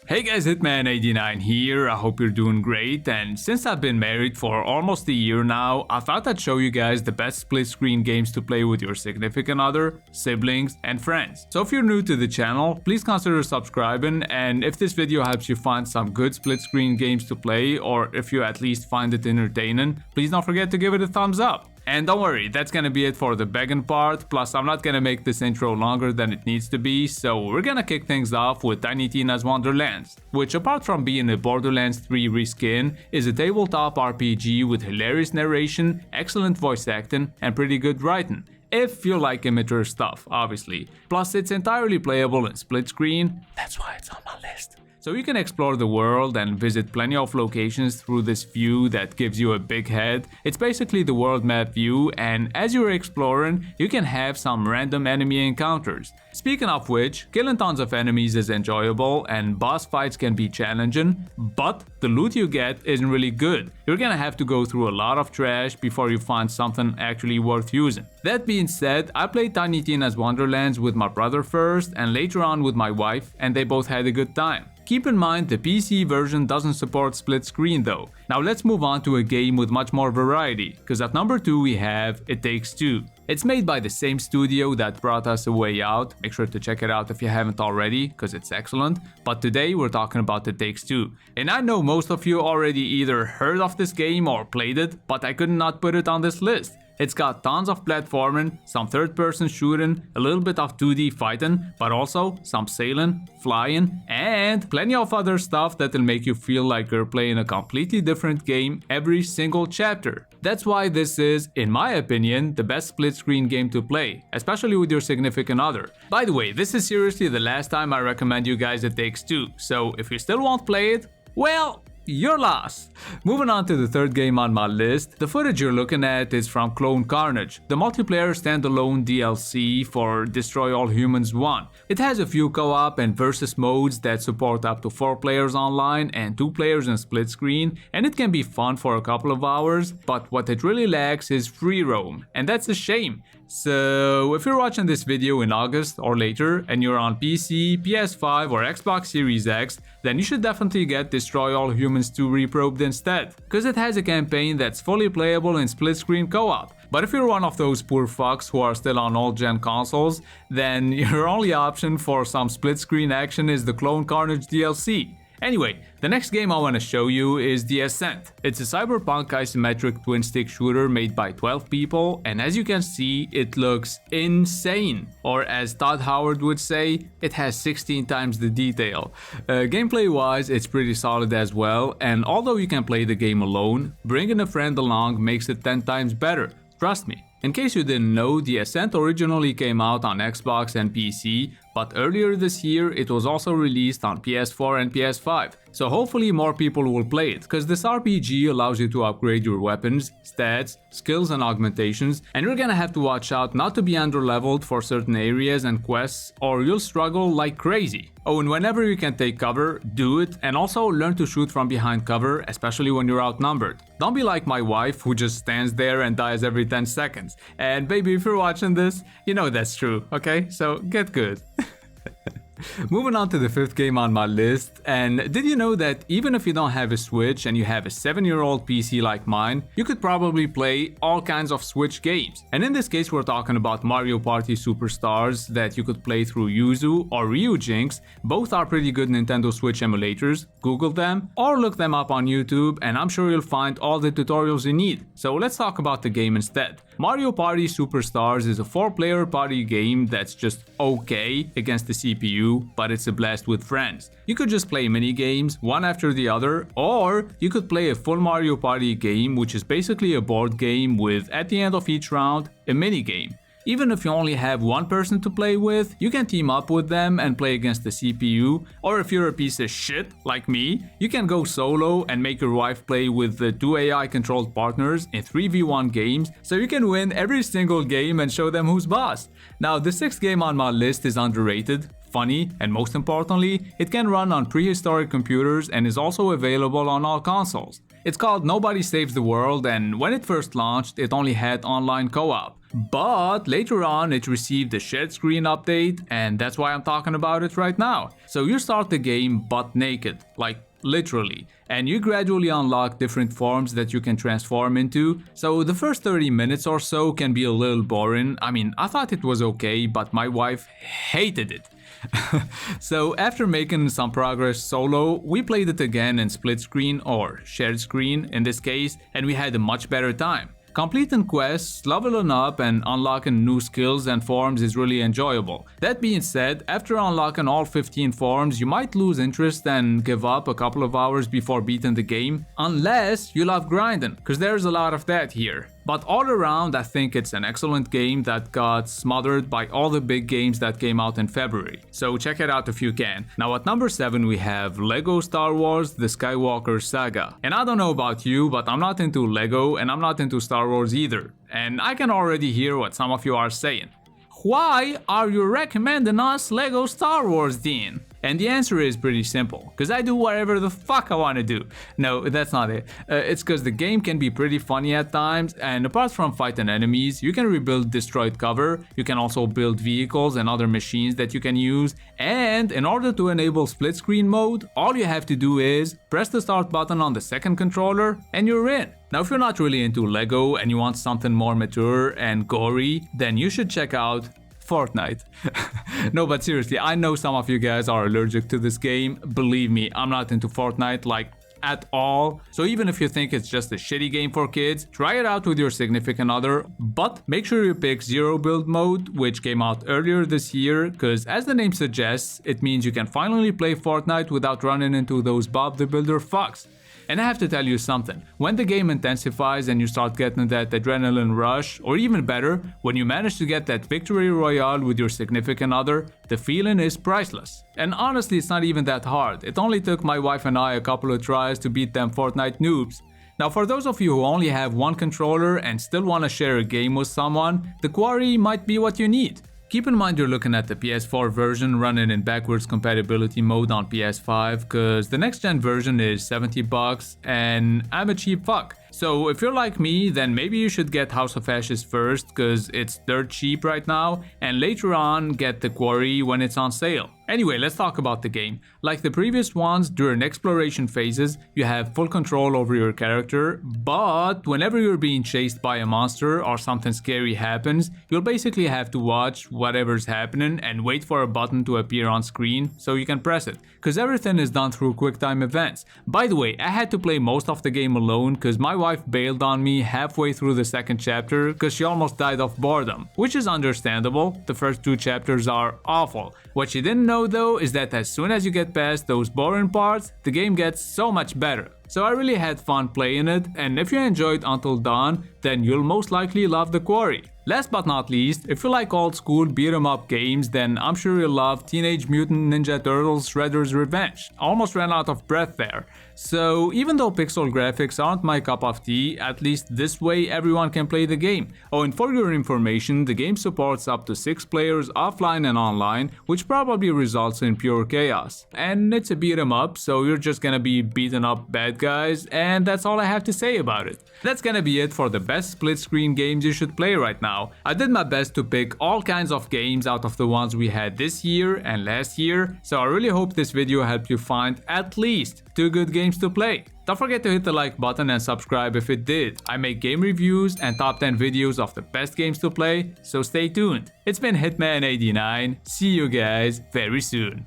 Hey guys, Hitman89 here, I hope you're doing great, and since I've been married for almost a year now, I thought I'd show you guys the best split screen games to play with your significant other, siblings, and friends. So if you're new to the channel, please consider subscribing, and if this video helps you find some good split screen games to play, or if you at least find it entertaining, please don't forget to give it a thumbs up. And don't worry, that's gonna be it for the begging part, plus I'm not gonna make this intro longer than it needs to be, so we're gonna kick things off with Tiny Tina's Wonderlands, which apart from being a Borderlands 3 reskin, is a tabletop RPG with hilarious narration, excellent voice acting, and pretty good writing. If you like immature stuff, obviously. Plus it's entirely playable in split screen, that's why it's on my list. So you can explore the world and visit plenty of locations through this view that gives you a big head. It's basically the world map view, and as you're exploring, you can have some random enemy encounters. Speaking of which, killing tons of enemies is enjoyable and boss fights can be challenging, but the loot you get isn't really good. You're gonna have to go through a lot of trash before you find something actually worth using. That being said, I played Tiny Tina's Wonderlands with my brother first and later on with my wife, and they both had a good time. Keep in mind the PC version doesn't support split screen though. Now let's move on to a game with much more variety, cause at number 2 we have It Takes Two. It's made by the same studio that brought us A Way Out, make sure to check it out if you haven't already, cause it's excellent, but today we're talking about It Takes Two. And I know most of you already either heard of this game or played it, but I could not put it on this list. It's got tons of platforming, some third-person shooting, a little bit of 2D fighting, but also some sailing, flying, and plenty of other stuff that'll make you feel like you're playing a completely different game every single chapter. That's why this is, in my opinion, the best split-screen game to play, especially with your significant other. By the way, this is seriously the last time I recommend you guys It Takes Two, so if you still won't play it, well, you're lost. Moving on to the third game on my list, the footage you're looking at is from Carnage, the multiplayer standalone DLC for Destroy All Humans 1. It has a few co-op and versus modes that support up to 4 players online and 2 players in split screen, and it can be fun for a couple of hours, but what it really lacks is free roam, and that's a shame. So if you're watching this video in August or later and you're on PC, PS5 or Xbox Series X, then you should definitely get Destroy All Humans 2 Reprobed instead, cause it has a campaign that's fully playable in split screen co-op. But if you're one of those poor fucks who are still on old gen consoles, then your only option for some split screen action is the Carnage DLC. Anyway, the next game I want to show you is the Ascent. It's a cyberpunk isometric twin-stick shooter made by 12 people, and as you can see, it looks insane. Or as Todd Howard would say, it has 16 times the detail. Gameplay-wise, it's pretty solid as well, and although you can play the game alone, bringing a friend along makes it 10 times better. Trust me. In case you didn't know, the Ascent originally came out on Xbox and PC, but earlier this year it was also released on PS4 and PS5. So hopefully more people will play it, cause this RPG allows you to upgrade your weapons, stats, skills and augmentations, and you're gonna have to watch out not to be underleveled for certain areas and quests, or you'll struggle like crazy. Oh, and whenever you can take cover, do it, and also learn to shoot from behind cover, especially when you're outnumbered. Don't be like my wife who just stands there and dies every 10 seconds. And baby, if you're watching this, you know that's true, okay? So get good. Moving on to the fifth game on my list, and did you know that even if you don't have a Switch and you have a 7-year-old PC like mine, you could probably play all kinds of Switch games. And in this case we're talking about Mario Party Superstars that you could play through Yuzu or Ryujinx. Both are pretty good Nintendo Switch emulators. Google them or look them up on YouTube and I'm sure you'll find all the tutorials you need. So let's talk about the game instead. Mario Party Superstars is a 4-player party game that's just okay against the CPU, but it's a blast with friends. You could just play mini games, one after the other, or you could play a full Mario Party game, which is basically a board game with, at the end of each round, a mini game. Even if you only have one person to play with, you can team up with them and play against the CPU, or if you're a piece of shit like me, you can go solo and make your wife play with the 2 AI controlled partners in 3v1 games, so you can win every single game and show them who's boss. Now the sixth game on my list is underrated, funny, and most importantly, it can run on prehistoric computers and is also available on all consoles. It's called Nobody Saves the World, and when it first launched, it only had online co-op. but later on it received a shared screen update, and that's why I'm talking about it right now. So you start the game butt naked, like literally, and you gradually unlock different forms that you can transform into. So the first 30 minutes or so can be a little boring. I mean, I thought it was okay, but my wife hated it. So after making some progress solo, we played it again in split screen or shared screen in this case, and we had a much better time. Completing quests, leveling up, and unlocking new skills and forms is really enjoyable. That being said, after unlocking all 15 forms, you might lose interest and give up a couple of hours before beating the game, unless you love grinding, cause there's a lot of that here. But all around, I think it's an excellent game that got smothered by all the big games that came out in February. So check it out if you can. Now at number 7 we have Lego Star Wars The Skywalker Saga. And I don't know about you, but I'm not into Lego and I'm not into Star Wars either. And I can already hear what some of you are saying. Why are you recommending us Lego Star Wars, Dean? And the answer is pretty simple, because I do whatever the fuck I want to do. No, that's not it. It's because the game can be pretty funny at times, and apart from fighting enemies, you can rebuild destroyed cover, you can also build vehicles and other machines that you can use, and in order to enable split screen mode, all you have to do is press the start button on the second controller and you're in. Now if you're not really into Lego and you want something more mature and gory, then you should check out Fortnite. No, but seriously, I know some of you guys are allergic to this game. Believe me, I'm not into Fortnite like at all. So even if you think it's just a shitty game for kids, try it out with your significant other, but make sure you pick zero build mode, which came out earlier this year, because as the name suggests, it means you can finally play Fortnite without running into those Bob the Builder fucks. And I have to tell you something, when the game intensifies and you start getting that adrenaline rush, or even better, when you manage to get that victory royale with your significant other, the feeling is priceless. And honestly, it's not even that hard. It only took my wife and I a couple of tries to beat them Fortnite noobs. Now for those of you who only have one controller and still want to share a game with someone, the Quarry might be what you need. Keep in mind you're looking at the PS4 version running in backwards compatibility mode on PS5, cause the next gen version is $70 and I'm a cheap fuck. So if you're like me, then maybe you should get House of Ashes first, cause it's dirt cheap right now, and later on get the Quarry when it's on sale. Anyway, let's talk about the game. Like the previous ones, during exploration phases, you have full control over your character, but whenever you're being chased by a monster or something scary happens, you'll basically have to watch whatever's happening and wait for a button to appear on screen so you can press it, cause everything is done through QuickTime events. By the way, I had to play most of the game alone cause my wife bailed on me halfway through the second chapter cause she almost died of boredom, which is understandable. The first 2 chapters are awful. What she didn't know though is that as soon as you get past those boring parts, the game gets so much better. So I really had fun playing it, and if you enjoyed Until Dawn, then you'll most likely love the Quarry. Last but not least, if you like old school beat 'em up games, then I'm sure you'll love Teenage Mutant Ninja Turtles Shredder's Revenge. Almost ran out of breath there. So even though pixel graphics aren't my cup of tea, at least this way everyone can play the game. Oh, and for your information, the game supports up to 6 players offline and online, which probably results in pure chaos. And it's a beat 'em up, so you're just gonna be beating up bad guys, and that's all I have to say about it. That's gonna be it for the best split screen games you should play right now. I did my best to pick all kinds of games out of the ones we had this year and last year, so I really hope this video helped you find at least 2 good games to play. Don't forget to hit the like button and subscribe if it did. I make game reviews and top 10 videos of the best games to play, so stay tuned. It's been Hitman89, see you guys very soon.